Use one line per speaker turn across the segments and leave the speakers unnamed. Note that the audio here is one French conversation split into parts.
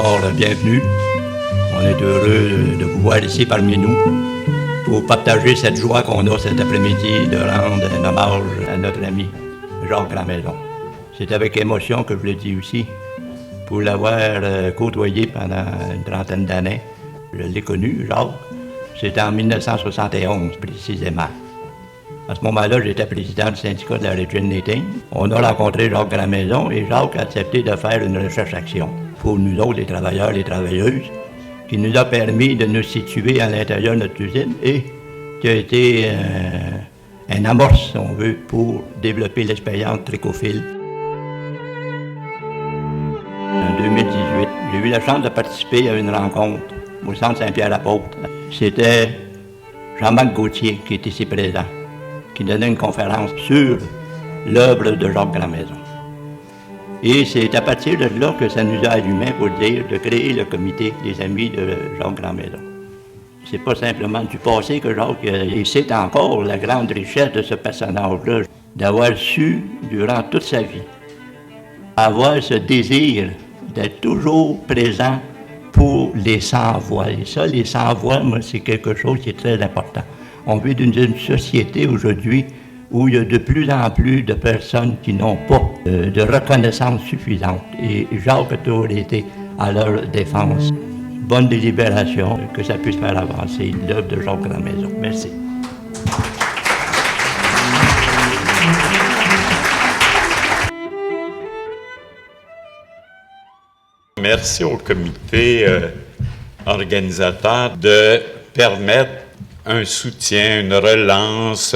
d'abord, bienvenue. On est heureux de vous voir ici parmi nous pour partager cette joie qu'on a cet après-midi de rendre un hommage à notre ami Jacques Grandmaison. C'est avec émotion que je le dis aussi, pour l'avoir côtoyé pendant une trentaine d'années. Je l'ai connu, Jacques. C'était en 1971, précisément. À ce moment-là, j'étais président du syndicat de la Regina Knitting. On a rencontré Jacques Grandmaison et Jacques a accepté de faire une recherche-action pour nous autres, les travailleurs et les travailleuses, qui nous a permis de nous situer à l'intérieur de notre usine et qui a été un amorce, si on veut, pour développer l'expérience Tricophile. En 2018, j'ai eu la chance de participer à une rencontre au Centre Saint-Pierre-Apôtre. C'était Jean-Marc Gauthier qui était ici présent, qui donnait une conférence sur l'œuvre de Jacques Grandmaison. Et c'est à partir de là que ça nous a allumé pour dire de créer le comité des amis de Jacques Grandmaison. C'est pas simplement du passé que Jacques, et c'est encore la grande richesse de ce personnage-là, d'avoir su, durant toute sa vie, avoir ce désir d'être toujours présent pour les sans-voix. Et ça, les sans-voix, moi, c'est quelque chose qui est très important. On vit dans une société aujourd'hui où il y a de plus en plus de personnes qui n'ont pas de reconnaissance suffisante. Et Jacques a toujours été à leur défense. Bonne délibération, que ça puisse faire avancer l'œuvre de Jacques Grandmaison. Merci.
Merci au comité organisateur de permettre un soutien, une relance,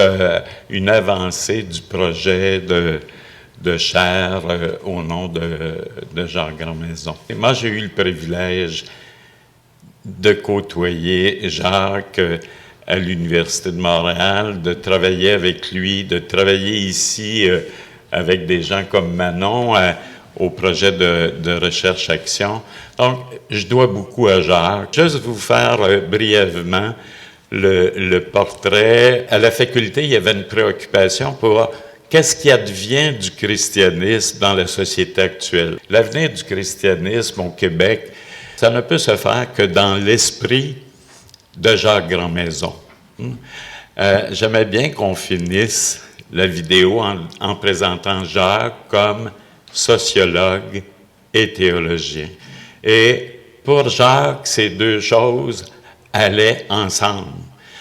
une avancée du projet de chaire au nom de Jacques Grandmaison. Et moi, j'ai eu le privilège de côtoyer Jacques à l'Université de Montréal, de travailler avec lui, de travailler ici avec des gens comme Manon au projet de recherche-action. Donc, je dois beaucoup à Jacques. Juste vous faire brièvement le portrait. À la faculté, il y avait une préoccupation pour qu'est-ce qui advient du christianisme dans la société actuelle. L'avenir du christianisme au Québec, ça ne peut se faire que dans l'esprit de Jacques Grandmaison. J'aimais bien qu'on finisse la vidéo en présentant Jacques comme sociologue et théologien. Et pour Jacques, ces deux choses allaient ensemble.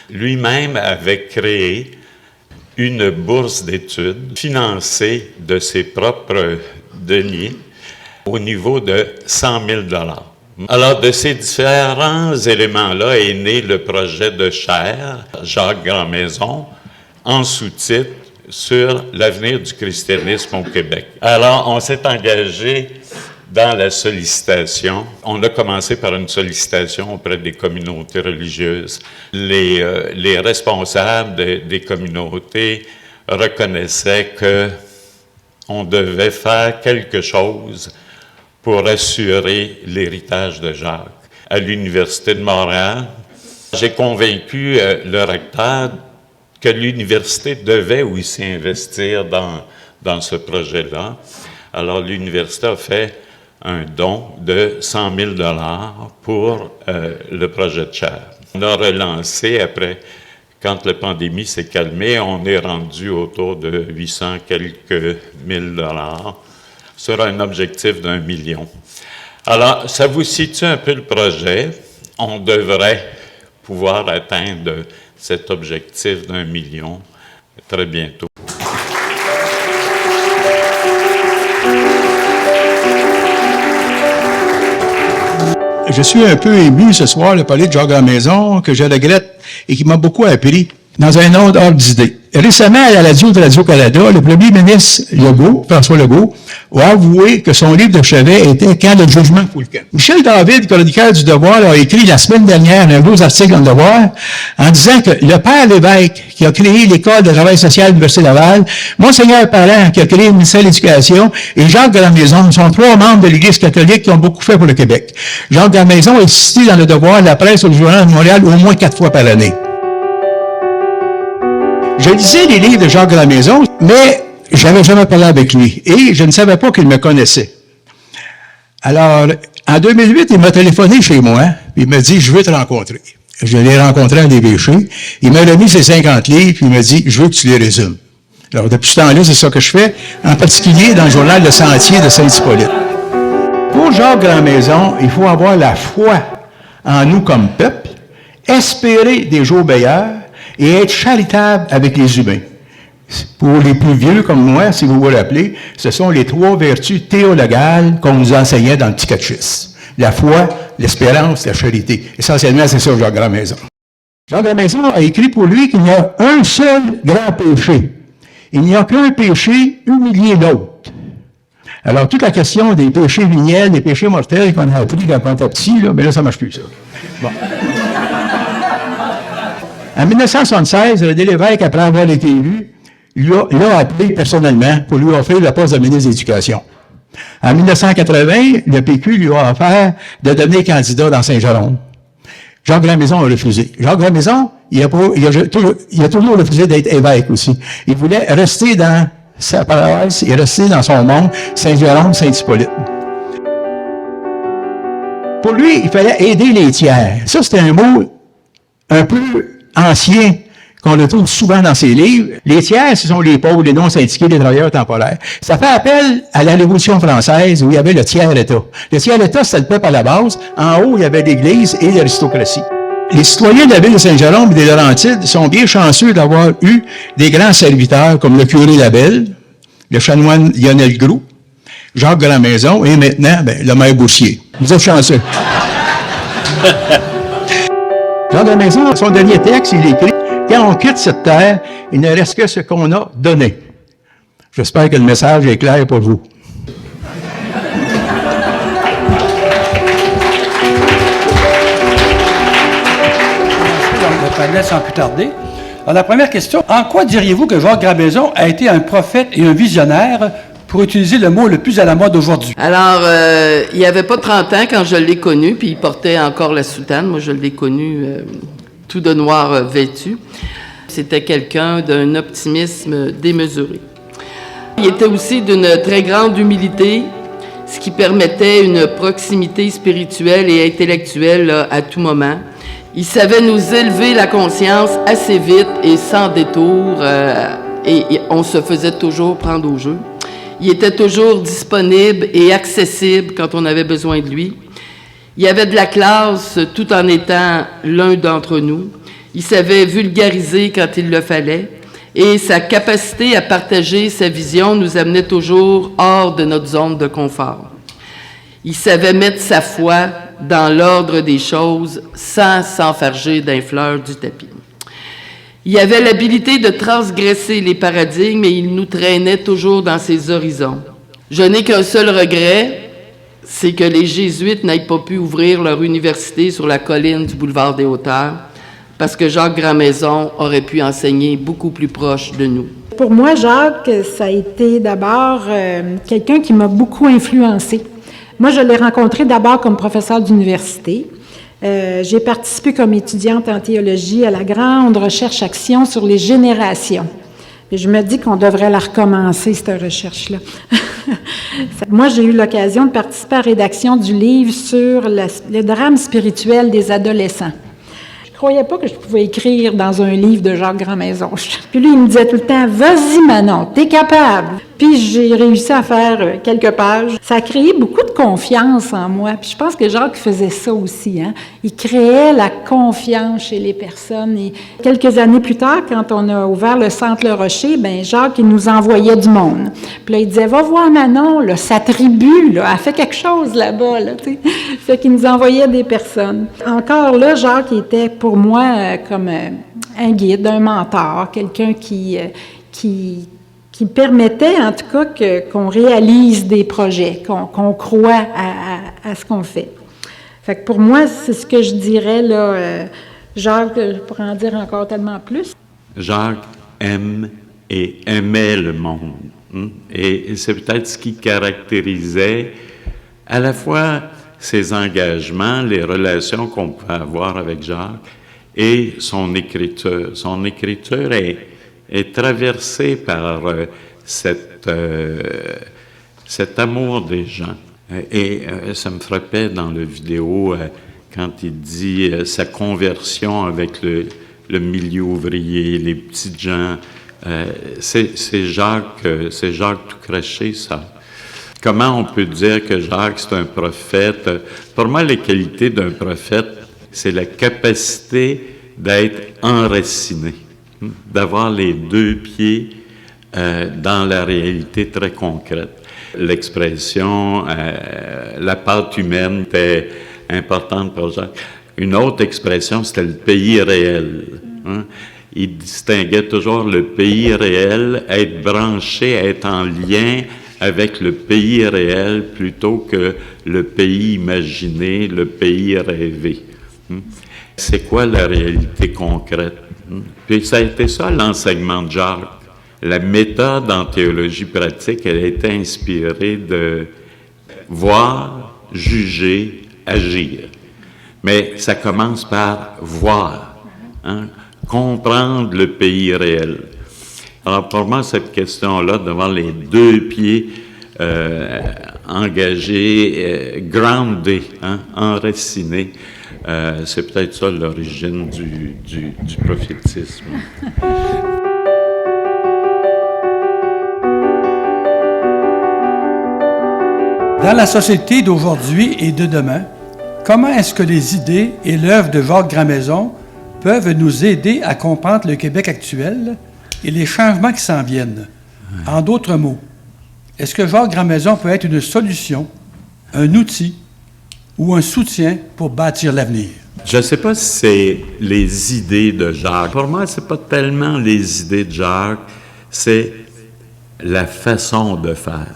Lui-même avait créé une bourse d'études financée de ses propres deniers au niveau de 100 000 $. Alors, de ces différents éléments-là est né le projet de chaire Jacques Grandmaison en sous-titre sur l'avenir du christianisme au Québec. Alors, on s'est engagé dans la sollicitation. On a commencé par une sollicitation auprès des communautés religieuses. Les responsables des communautés reconnaissaient qu'on devait faire quelque chose pour assurer l'héritage de Jacques. À l'Université de Montréal, j'ai convaincu le recteur que l'université devait aussi investir dans ce projet-là. Alors, l'université a fait un don de 100 000 $ pour le projet de chaire. On a relancé après, quand la pandémie s'est calmée, on est rendu autour de 800 quelques mille $ sur un objectif d'1 million. Alors, ça vous situe un peu le projet. On devrait pouvoir atteindre cet objectif d'1 million très bientôt.
Je suis un peu ému ce soir de parler de Jacques Grandmaison, que je regrette et qui m'a beaucoup appris dans un autre ordre d'idée. Récemment, à la radio de Radio-Canada, le premier ministre Legault, François Legault, a avoué que son livre de chevet était « Quand le jugement fout le camp ». Michel David, chroniqueur du Devoir, a écrit la semaine dernière un gros article dans le Devoir en disant que le père Lévesque, qui a créé l'École de travail social de l'Université Laval, Monseigneur Parent, qui a créé le ministère de l'Éducation, et Jacques Grandmaison sont trois membres de l'Église catholique qui ont beaucoup fait pour le Québec. Jacques Grandmaison est cité dans le Devoir, la presse ou le Journal de Montréal au moins 4 fois par année. Je lisais les livres de Jacques Grandmaison, mais j'avais jamais parlé avec lui et je ne savais pas qu'il me connaissait. Alors, En 2008, il m'a téléphoné chez moi, puis il m'a dit, je veux te rencontrer. Je l'ai rencontré à des péchés. Il m'a remis ses 50 livres, puis il m'a dit, je veux que tu les résumes. Alors, depuis ce temps-là, c'est ça que je fais, en particulier dans le journal Le Sentier de Saint-Hippolyte. Pour Jacques Grandmaison, il faut avoir la foi en nous comme peuple, espérer des jours meilleurs et être charitable avec les humains. Pour les plus vieux comme moi, si vous vous rappelez, ce sont les 3 vertus théologales qu'on nous enseignait dans le petit catéchisme. La foi, l'espérance, la charité. Essentiellement, c'est ça, Jacques Grandmaison. Jacques Grandmaison a écrit pour lui qu'il y a un seul grand péché. Il n'y a qu'un péché, humilier l'autre. Alors, toute la question des péchés veniels, des péchés mortels qu'on a appris quand on était petit, là, mais là, ça ne marche plus, ça. Bon. En 1976, René Lévesque, après avoir été élu, l'a appelé personnellement pour lui offrir le poste de ministre de l'Éducation. En 1980, le PQ lui a offert de devenir candidat dans Saint-Jérôme. Jacques Grandmaison a refusé. Jacques Grandmaison, il a toujours refusé d'être évêque aussi. Il voulait rester dans sa paroisse et rester dans son monde, Saint-Jérôme, Saint-Hippolyte. Pour lui, il fallait aider les tiers. Ça, c'était un mot un peu ancien qu'on retrouve souvent dans ses livres. Les tiers, ce sont les pauvres, les non-syndiqués, les travailleurs temporaires. Ça fait appel à la Révolution française où il y avait le tiers-État. Le tiers-État, c'était le peuple à la base. En haut, il y avait l'Église et l'aristocratie. Les citoyens de la ville de Saint-Jérôme et des Laurentides sont bien chanceux d'avoir eu des grands serviteurs comme le curé Labelle, le chanoine Lionel Groux, Jacques Grandmaison et maintenant, le maire Boursier. Vous êtes chanceux. Jacques Grandmaison, son dernier texte, il écrit « Quand on quitte cette terre, il ne reste que ce qu'on a donné. » J'espère que le message est clair pour vous.
Sans plus tarder. Alors, la première question, en quoi diriez-vous que Jacques Grandmaison a été un prophète et un visionnaire, pour utiliser le mot le plus à la mode aujourd'hui?
Alors, il n'y avait pas 30 ans quand je l'ai connu, puis il portait encore la soutane. Moi, je l'ai connu tout de noir vêtu. C'était quelqu'un d'un optimisme démesuré. Il était aussi d'une très grande humilité, ce qui permettait une proximité spirituelle et intellectuelle là, à tout moment. Il savait nous élever la conscience assez vite et sans détour, et on se faisait toujours prendre au jeu. Il était toujours disponible et accessible quand on avait besoin de lui. Il avait de la classe tout en étant l'un d'entre nous. Il savait vulgariser quand il le fallait. Et sa capacité à partager sa vision nous amenait toujours hors de notre zone de confort. Il savait mettre sa foi dans l'ordre des choses sans s'enfarger d'un fleur du tapis. Il avait l'habilité de transgresser les paradigmes et il nous traînait toujours dans ses horizons. Je n'ai qu'un seul regret, c'est que les Jésuites n'aient pas pu ouvrir leur université sur la colline du boulevard des Hauteurs, parce que Jacques Grandmaison aurait pu enseigner beaucoup plus proche de nous.
Pour moi, Jacques, ça a été d'abord quelqu'un qui m'a beaucoup influencé. Moi, je l'ai rencontré d'abord comme professeur d'université. J'ai participé comme étudiante en théologie à la grande recherche-action sur les générations. Et je me dis qu'on devrait la recommencer, cette recherche-là. Moi, j'ai eu l'occasion de participer à la rédaction du livre sur le drame spirituel des adolescents. Je ne croyais pas que je pouvais écrire dans un livre de Jacques Grandmaison. Puis lui, il me disait tout le temps, « Vas-y, Manon, t'es capable! » Puis j'ai réussi à faire quelques pages. Ça a créé beaucoup de confiance en moi. Puis je pense que Jacques faisait ça aussi. Hein? Il créait la confiance chez les personnes. Et quelques années plus tard, quand on a ouvert le Centre Le Rocher, bien, Jacques, il nous envoyait du monde. Puis là, il disait, « Va voir Manon, là, sa tribu, là, elle fait quelque chose là-bas. » Là, tu sais. Fait qu'il nous envoyait des personnes. Encore là, Jacques était pour moi comme un guide, un mentor, quelqu'un qui permettait en tout cas qu'on réalise des projets, qu'on croit à ce qu'on fait. Fait que pour moi, c'est ce que je dirais, là, Jacques, je pourrais en dire encore tellement plus.
Jacques aime et aimait le monde. Et c'est peut-être ce qui caractérisait à la fois ses engagements, les relations qu'on peut avoir avec Jacques et son écriture. Son écriture est traversée par cet amour des gens. Ça me frappait dans la vidéo quand il dit sa conversion avec le milieu ouvrier, les petites gens. C'est Jacques tout craché, ça. Comment on peut dire que Jacques, c'est un prophète? Pour moi, les qualités d'un prophète, c'est la capacité d'être enraciné, d'avoir les deux pieds dans la réalité très concrète. L'expression la pâte humaine était importante pour Jacques. Une autre expression, c'était le pays réel. Il distinguait toujours le pays réel, être branché, être en lien avec le pays réel plutôt que le pays imaginé, le pays rêvé. C'est quoi la réalité concrète? Puis ça a été ça l'enseignement de Jacques. La méthode en théologie pratique, elle a été inspirée de voir, juger, agir. Mais ça commence par voir, comprendre le pays réel. Alors pour moi, cette question-là, d'avoir les deux pieds engagés, groundés, enracinés, c'est peut-être ça l'origine du prophétisme.
Dans la société d'aujourd'hui et de demain, comment est-ce que les idées et l'œuvre de Jacques Grandmaison peuvent nous aider à comprendre le Québec actuel et les changements qui s'en viennent? En d'autres mots, est-ce que Jacques Grandmaison peut être une solution, un outil ou un soutien pour bâtir l'avenir?
Je ne sais pas si c'est les idées de Jacques. Pour moi, ce n'est pas tellement les idées de Jacques, c'est la façon de faire.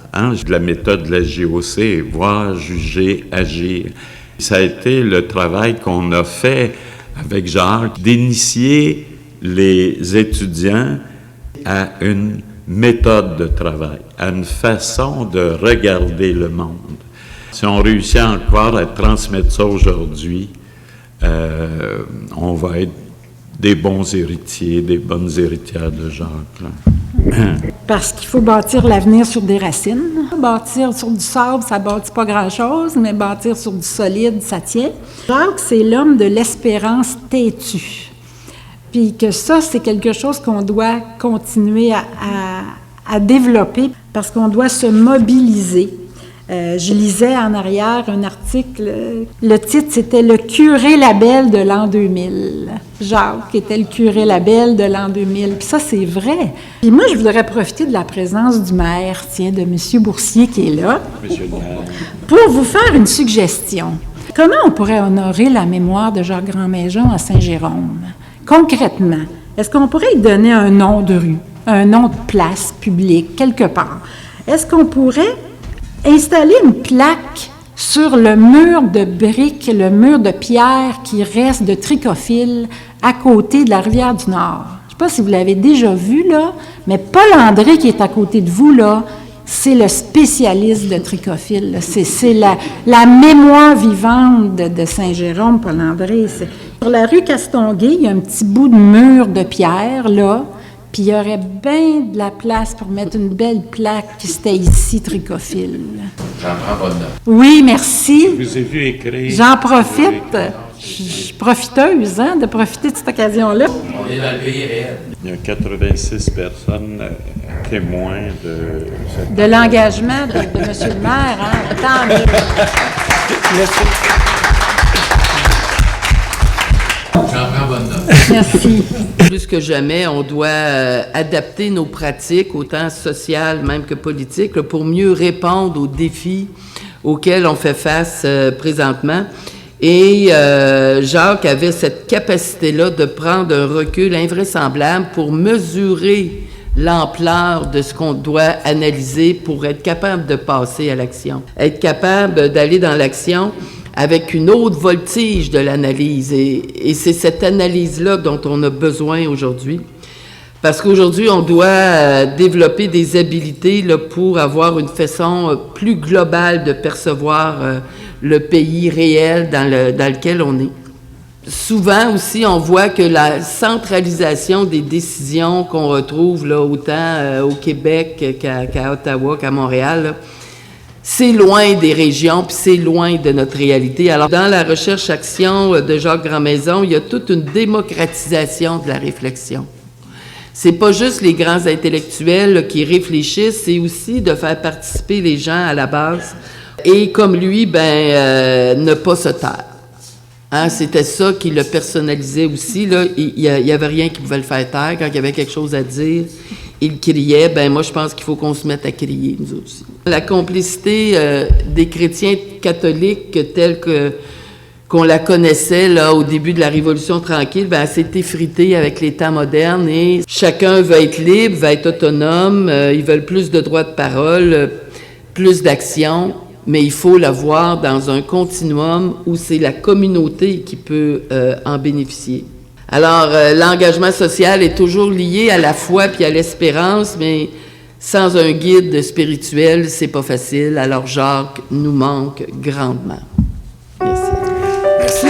La méthode de la JOC, voir, juger, agir. Ça a été le travail qu'on a fait avec Jacques, d'initier les étudiants à une méthode de travail, à une façon de regarder le monde. Si on réussit encore à transmettre ça aujourd'hui, on va être des bons héritiers, des bonnes héritières de Jacques.
Parce qu'il faut bâtir l'avenir sur des racines. Bâtir sur du sable, ça ne bâtit pas grand-chose, mais bâtir sur du solide, ça tient. Jacques, c'est l'homme de l'espérance têtue. Puis que ça, c'est quelque chose qu'on doit continuer à développer parce qu'on doit se mobiliser. Je lisais en arrière un article, le titre c'était « Le curé Labelle de l'an 2000 ». Jacques était le curé Labelle de l'an 2000. Puis ça, c'est vrai. Puis moi, je voudrais profiter de la présence du maire, de M. Boursier qui est là, pour vous faire une suggestion. Comment on pourrait honorer la mémoire de Jacques Grandmaison à Saint-Jérôme? Concrètement, est-ce qu'on pourrait lui donner un nom de rue, un nom de place publique, quelque part? Est-ce qu'on pourrait installer une plaque sur le mur de briques, le mur de pierre qui reste de Tricophile à côté de la rivière du Nord? Je ne sais pas si vous l'avez déjà vu, là, mais Paul André qui est à côté de vous, là, c'est le spécialiste de Tricophile. C'est la mémoire vivante de Saint-Jérôme, Paul André. Sur la rue Castonguay, il y a un petit bout de mur de pierre, là, puis il y aurait bien de la place pour mettre une belle plaque qui c'était ici, Tricophile.
J'en prends bonne note.
Oui, merci.
Je vous ai vu écrire.
J'en profite. Je suis profiteuse, de profiter de cette occasion-là.
On est dans le pays réel.
Il y a 86 personnes témoins
de l'engagement de M. le maire. Tant mieux.
Merci.
J'en prends bonne note.
Merci.
Plus que jamais, on doit adapter nos pratiques, autant sociales même que politiques, là, pour mieux répondre aux défis auxquels on fait face présentement. Et Jacques avait cette capacité-là de prendre un recul invraisemblable pour mesurer l'ampleur de ce qu'on doit analyser pour être capable de passer à l'action, être capable d'aller dans l'action avec une haute voltige de l'analyse. Et c'est cette analyse-là dont on a besoin aujourd'hui. Parce qu'aujourd'hui, on doit développer des habiletés là, pour avoir une façon plus globale de percevoir le pays réel dans lequel on est. Souvent aussi, on voit que la centralisation des décisions qu'on retrouve là, autant au Québec qu'à Ottawa, qu'à Montréal, là, c'est loin des régions, puis c'est loin de notre réalité. Alors, dans la recherche-action de Jacques Grandmaison, il y a toute une démocratisation de la réflexion. C'est pas juste les grands intellectuels là, qui réfléchissent, c'est aussi de faire participer les gens à la base. Et comme lui, ne pas se taire. Hein, c'était ça qui le personnalisait aussi. Là. Il y avait rien qui pouvait le faire taire. Quand il y avait quelque chose à dire, il criait. Moi, je pense qu'il faut qu'on se mette à crier, nous aussi. La complicité des chrétiens catholiques telle qu'on la connaissait là, au début de la Révolution tranquille, elle s'est effritée avec les temps modernes et chacun veut être libre, veut être autonome, ils veulent plus de droits de parole, plus d'action, mais il faut la voir dans un continuum où c'est la communauté qui peut en bénéficier. Alors, l'engagement social est toujours lié à la foi puis à l'espérance, mais sans un guide spirituel, c'est pas facile. Alors, Jacques nous manque grandement. Merci.
Merci.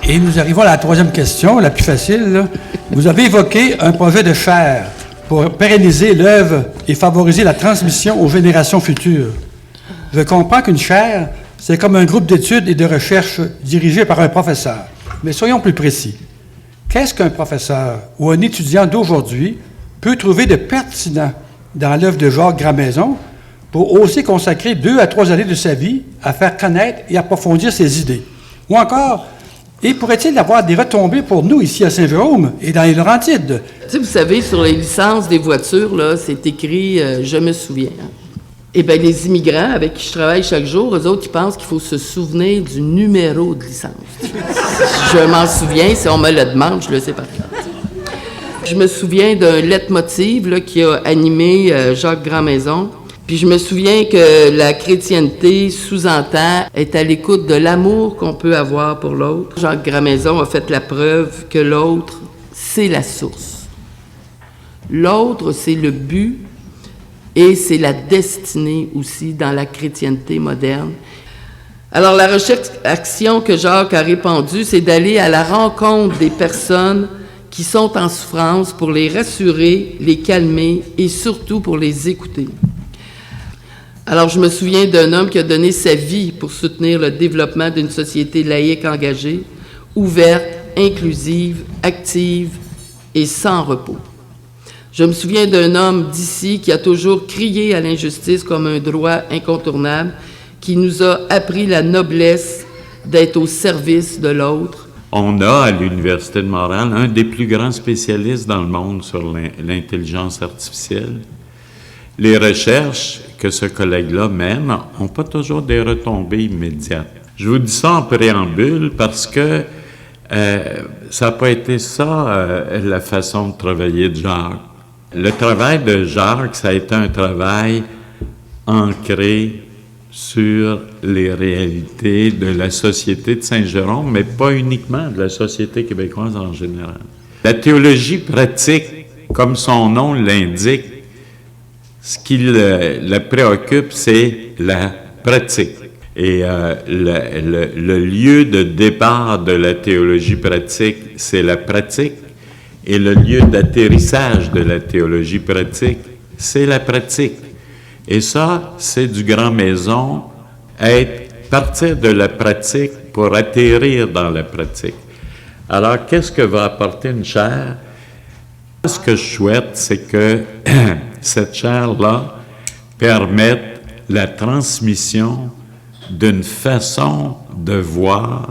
Et nous arrivons à la troisième question, la plus facile. Là. Vous avez évoqué un projet de chaire pour pérenniser l'œuvre et favoriser la transmission aux générations futures. Je comprends qu'une chaire, c'est comme un groupe d'études et de recherche dirigé par un professeur. Mais soyons plus précis. Qu'est-ce qu'un professeur ou un étudiant d'aujourd'hui peut trouver de pertinent dans l'œuvre de Jacques Grandmaison pour oser consacrer 2 à 3 années de sa vie à faire connaître et approfondir ses idées? Ou encore, et pourrait-il avoir des retombées pour nous ici à Saint-Jérôme et dans les Laurentides?
Vous savez, sur les licences des voitures, là, c'est écrit « Je me souviens ». Eh bien, les immigrants avec qui je travaille chaque jour, eux autres, ils pensent qu'il faut se souvenir du numéro de licence. Je m'en souviens, si on me le demande, je le sais par cœur. Je me souviens d'un leitmotiv là, qui a animé Jacques Grandmaison. Puis je me souviens que la chrétienté sous-entend est à l'écoute de l'amour qu'on peut avoir pour l'autre. Jacques Grandmaison a fait la preuve que l'autre, c'est la source. L'autre, c'est le but et c'est la destinée aussi dans la chrétienté moderne. Alors la recherche-action que Jacques a répandue, c'est d'aller à la rencontre des personnes qui sont en souffrance pour les rassurer, les calmer et surtout pour les écouter. Alors, je me souviens d'un homme qui a donné sa vie pour soutenir le développement d'une société laïque engagée, ouverte, inclusive, active et sans repos. Je me souviens d'un homme d'ici qui a toujours crié à l'injustice comme un droit incontournable, qui nous a appris la noblesse d'être au service de l'autre.
On a à l'Université de Montréal un des plus grands spécialistes dans le monde sur l'intelligence artificielle. Les recherches que ce collègue-là mène n'ont pas toujours des retombées immédiates. Je vous dis ça en préambule parce que ça n'a pas été ça la façon de travailler de Jacques. Le travail de Jacques, ça a été un travail ancré sur les réalités de la société de Saint-Jérôme, mais pas uniquement de la société québécoise en général. La théologie pratique, comme son nom l'indique, ce qui le préoccupe, c'est la pratique. Et le lieu de départ de la théologie pratique, c'est la pratique. Et le lieu d'atterrissage de la théologie pratique, c'est la pratique. Et ça, c'est du Grandmaison, partir de la pratique pour atterrir dans la pratique. Alors, qu'est-ce que va apporter une chaire? Ce que je souhaite, c'est que cette chaire-là permette la transmission d'une façon de voir,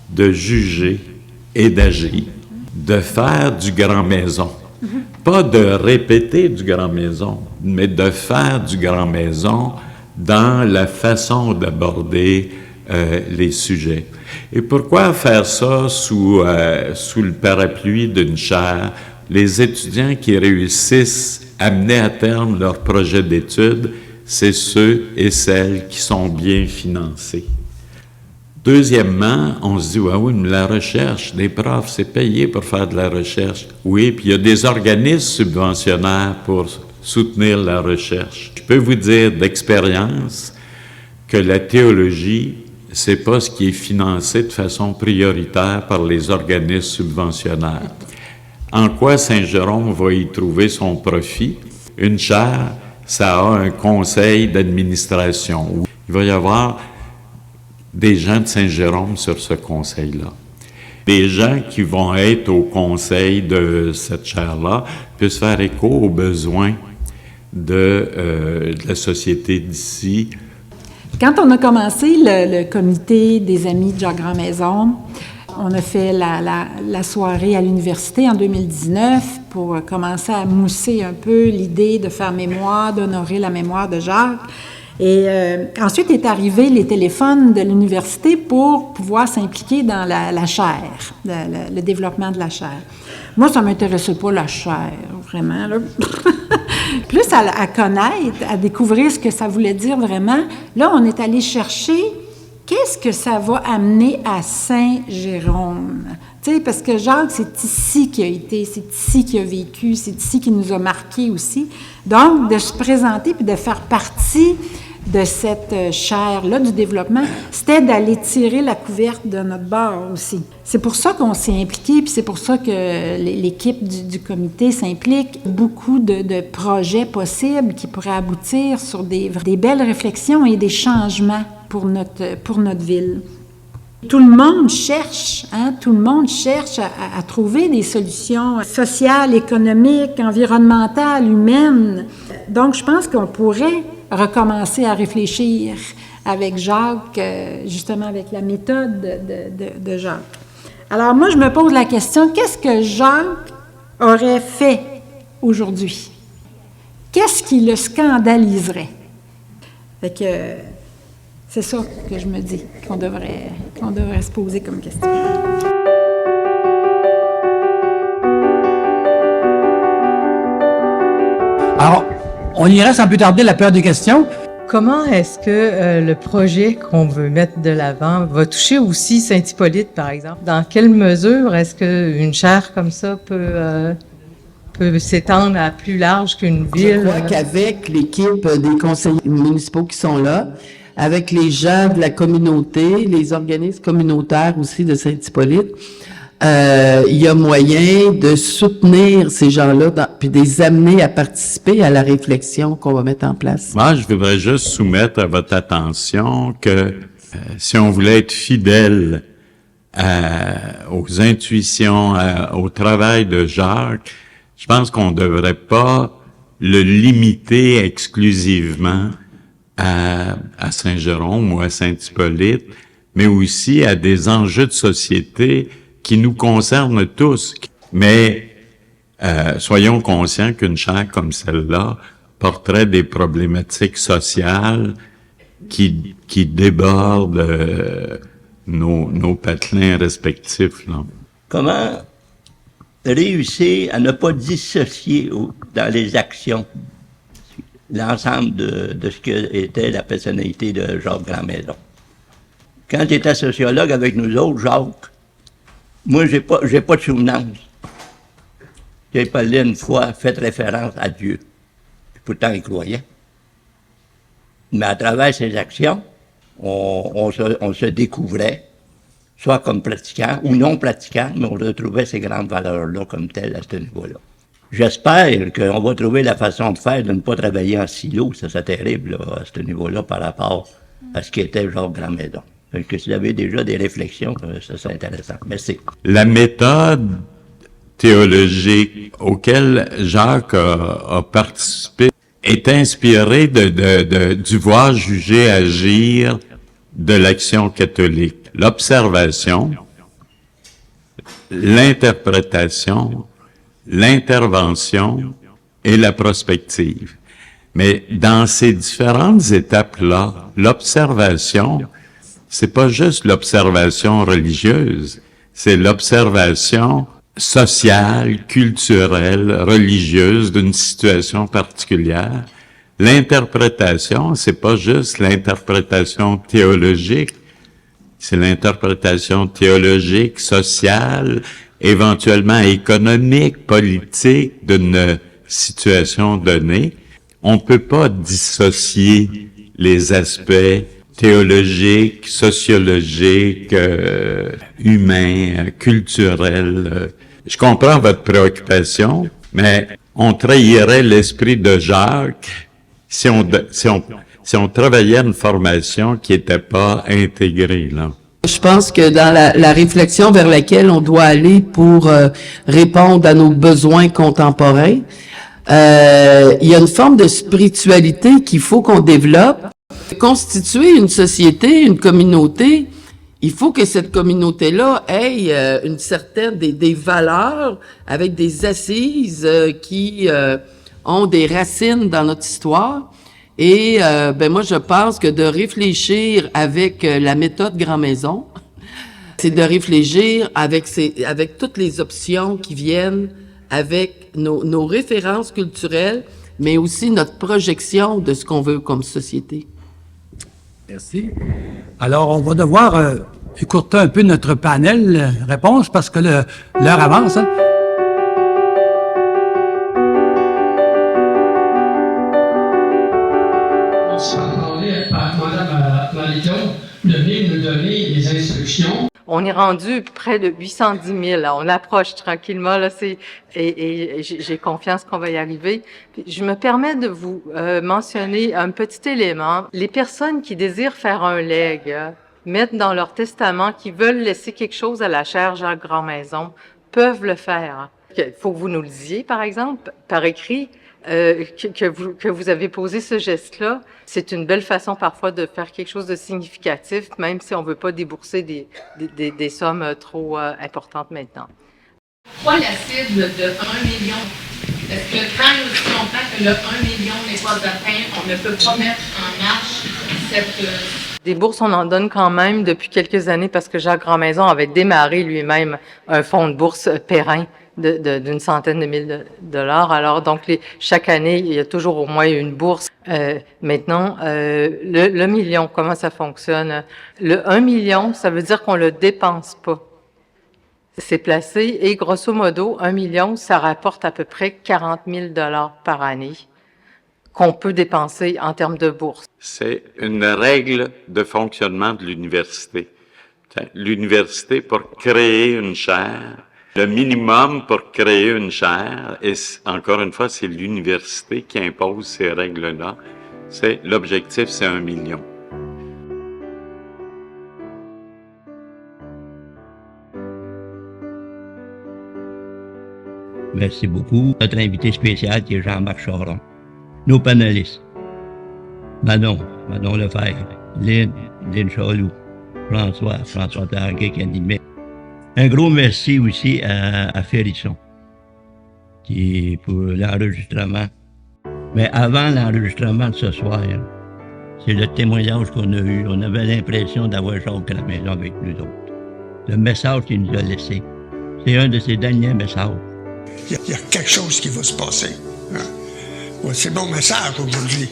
de juger et d'agir, de faire du Grandmaison. Pas de répéter du Grandmaison, mais de faire du Grandmaison dans la façon d'aborder les sujets. Et pourquoi faire ça sous le parapluie d'une chaire? Les étudiants qui réussissent à mener à terme leur projet d'études, c'est ceux et celles qui sont bien financés. Deuxièmement, on se dit, oui, mais la recherche, des profs, c'est payé pour faire de la recherche. Oui, puis il y a des organismes subventionnaires pour soutenir la recherche. Je peux vous dire d'expérience que la théologie, c'est pas ce qui est financé de façon prioritaire par les organismes subventionnaires. En quoi Saint-Jérôme va y trouver son profit? Une chaire, ça a un conseil d'administration. Il va y avoir des gens de Saint-Jérôme sur ce conseil-là. Les gens qui vont être au conseil de cette chaire-là puissent faire écho aux besoins de la société d'ici.
Quand on a commencé le comité des amis de Jacques Grandmaison, on a fait la soirée à l'université en 2019 pour commencer à mousser un peu l'idée de faire mémoire, d'honorer la mémoire de Jacques. Et ensuite est arrivé les téléphones de l'université pour pouvoir s'impliquer dans la chaire, le développement de la chaire. Moi, ça ne m'intéressait pas, la chaire, vraiment, là. Plus à connaître, à découvrir ce que ça voulait dire vraiment, là, on est allé chercher qu'est-ce que ça va amener à Saint-Jérôme. Tu sais, parce que Jacques, c'est ici qu'il a été, c'est ici qu'il a vécu, c'est ici qu'il nous a marqués aussi. Donc, de se présenter puis de faire partie de cette chaire-là du développement, c'était d'aller tirer la couverte de notre bord aussi. C'est pour ça qu'on s'est impliqué, puis c'est pour ça que l'équipe du comité s'implique. Beaucoup de projets possibles qui pourraient aboutir sur des belles réflexions et des changements pour notre ville. Tout le monde cherche, tout le monde cherche à trouver des solutions sociales, économiques, environnementales, humaines. Donc, je pense qu'on pourrait recommencer à réfléchir avec Jacques, justement avec la méthode de Jacques. Alors moi, je me pose la question, qu'est-ce que Jacques aurait fait aujourd'hui? Qu'est-ce qui le scandaliserait? Fait que c'est ça que je me dis qu'on devrait se poser comme question.
Alors, on irait sans plus tarder la période des questions.
Comment est-ce que le projet qu'on veut mettre de l'avant va toucher aussi Saint-Hippolyte, par exemple? Dans quelle mesure est-ce qu'une chaire comme ça peut s'étendre à plus large qu'une ville?
Je crois qu'avec l'équipe des conseillers municipaux qui sont là, avec les gens de la communauté, les organismes communautaires aussi de Saint-Hippolyte, il y a moyen de soutenir ces gens-là puis de les amener à participer à la réflexion qu'on va mettre en place.
Moi, je voudrais juste soumettre à votre attention que si on voulait être fidèle aux intuitions, au travail de Jacques, je pense qu'on ne devrait pas le limiter exclusivement à Saint-Jérôme ou à Saint-Hippolyte, mais aussi à des enjeux de société qui nous concernent tous. Mais soyons conscients qu'une chaire comme celle-là porterait des problématiques sociales qui débordent nos patelins respectifs, là.
Comment réussir à ne pas dissocier dans les actions l'ensemble de ce qu'était la personnalité de Jacques Grandmaison? Quand j'étais sociologue avec nous autres, Jacques, moi, j'ai pas de souvenance. J'ai parlé une fois, fait référence à Dieu. Pourtant, il croyait. Mais à travers ses actions, on se découvrait, soit comme pratiquant ou non pratiquant, mais on retrouvait ces grandes valeurs-là comme telles à ce niveau-là. J'espère qu'on va trouver la façon de faire de ne pas travailler en silo. Ça, c'est terrible là, à ce niveau-là par rapport à ce qui était Jacques Grandmaison. Donc, si vous avez déjà des réflexions, ça c'est intéressant. Merci.
La méthode théologique auquel Jacques a participé est inspirée du voir, juger, agir de l'action catholique. L'observation, l'interprétation, l'intervention et la prospective. Mais dans ces différentes étapes-là, l'observation, c'est pas juste l'observation religieuse, c'est l'observation sociale, culturelle, religieuse d'une situation particulière. L'interprétation, c'est pas juste l'interprétation théologique, c'est l'interprétation théologique, sociale, éventuellement économique, politique d'une situation donnée. On peut pas dissocier les aspects théologiques, sociologiques, humains, culturels. Je comprends votre préoccupation, mais on trahirait l'esprit de Jacques si on travaillait une formation qui n'était pas intégrée, là.
Je pense que dans la réflexion vers laquelle on doit aller pour répondre à nos besoins contemporains, il y a une forme de spiritualité qu'il faut qu'on développe. Constituer une société, une communauté, il faut que cette communauté-là ait une certaine des valeurs avec des assises qui ont des racines dans notre histoire. Et moi, je pense que de réfléchir avec la méthode Grand Maison, c'est de réfléchir avec toutes les options qui viennent, avec nos références culturelles, mais aussi notre projection de ce qu'on veut comme société.
Merci. Alors, on va devoir écourter un peu notre panel réponse parce que l'heure avance. Hein?
On se fait parler par Mme Mariton de venir nous donner des instructions.
On est rendu près de 810 000. Là. On approche tranquillement. Là, et j'ai confiance qu'on va y arriver. Puis, je me permets de vous mentionner un petit élément. Les personnes qui désirent faire un legs, mettre dans leur testament, qui veulent laisser quelque chose à la chaire Jacques Grand Maison, peuvent le faire. Il faut que vous nous le disiez, par exemple, par écrit, que vous avez posé ce geste-là. C'est une belle façon parfois de faire quelque chose de significatif, même si on veut pas débourser des sommes trop importantes maintenant.
Pourquoi la cible de 1 million? Parce que tant et aussi longtemps que le 1 million n'est pas atteint, on ne peut pas mettre en marche cette...
Des bourses, on en donne quand même depuis quelques années parce que Jacques Grand Maison avait démarré lui-même un fonds de bourse pérenne d'une centaine de mille dollars. Alors, donc, chaque année, il y a toujours au moins une bourse. Maintenant, le million, comment ça fonctionne? Le 1 million, ça veut dire qu'on le dépense pas. C'est placé et grosso modo, 1 million, ça rapporte à peu près 40 000 dollars par année qu'on peut dépenser en termes de bourse.
C'est une règle de fonctionnement de l'université. L'université, pour créer une chaire, le minimum pour créer une chaire, et encore une fois, c'est l'université qui impose ces règles-là, l'objectif, c'est 1 million.
Merci beaucoup. Notre invité spécial qui est Jean-Marc Charon. Nos panélistes. Manon Lefebvre, Lynn Chaloux, François Tanguay qui animait. Un gros merci aussi à Ferrisson, qui pour l'enregistrement. Mais avant l'enregistrement de ce soir, c'est le témoignage qu'on a eu. On avait l'impression d'avoir Jacques à la maison avec nous autres. Le message qu'il nous a laissé, c'est un de ses derniers messages.
Il y a quelque chose qui va se passer. Hein? Ouais, c'est mon message aujourd'hui.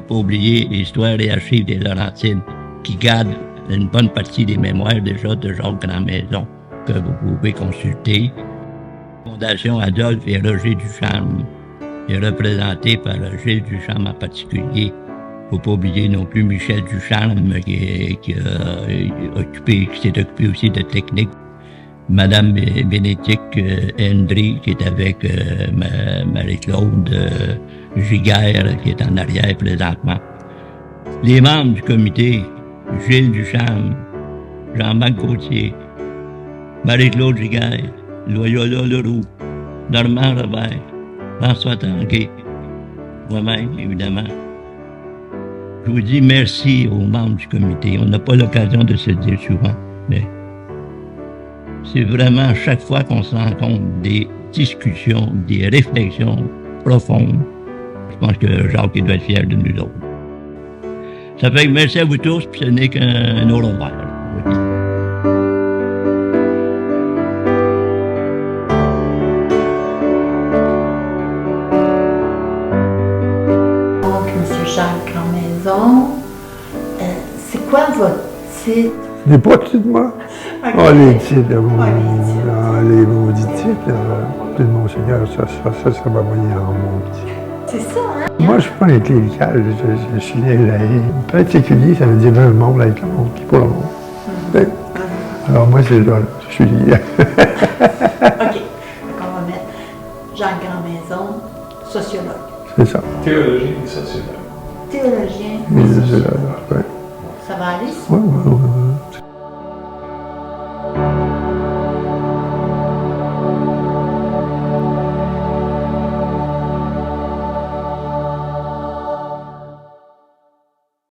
Pas oublier l'histoire et archives des Laurentines, qui gardent une bonne partie des mémoires déjà de Jacques Grand Maison, que vous pouvez consulter. La Fondation Adolphe et Roger Ducharme est représentée par Gilles Ducharme en particulier. Faut pas oublier non plus Michel Ducharme qui s'est occupé aussi de technique. Madame Bénédicte Hendry, qui est avec Marie-Claude Giguère, qui est en arrière présentement. Les membres du comité, Gilles Ducharme, Jean-Marc Gauthier, Marie-Claude Giguère, Loyola Leroux, Normand Robert, François Tanguay, moi-même, évidemment. Je vous dis merci aux membres du comité. On n'a pas l'occasion de se dire souvent, mais c'est vraiment chaque fois qu'on se rencontre des discussions, des réflexions profondes. Je pense que Jacques doit être fier de nous autres. Ça fait que merci à vous tous, puis ce n'est qu'un au revoir.
Donc, M. Jacques Grand Maison, c'est quoi votre titre?
Je n'ai pas de titre, moi.
Okay.
Ah, les titres, les maudits titres, de Monseigneur, ça m'a moyen en mon petit.
C'est ça, hein?
Moi, je ne suis pas un clérical, je suis laïc. Particulier, ça veut dire le monde avec le monde, puis pour le monde. Alors moi, c'est là, je suis...
OK. On va mettre Jacques Grandmaison, sociologue.
C'est ça.
Théologien et sociologue.
Théologien
Et
et sociologue.
ouais.
Ça va aller, ça?
Oui, oui,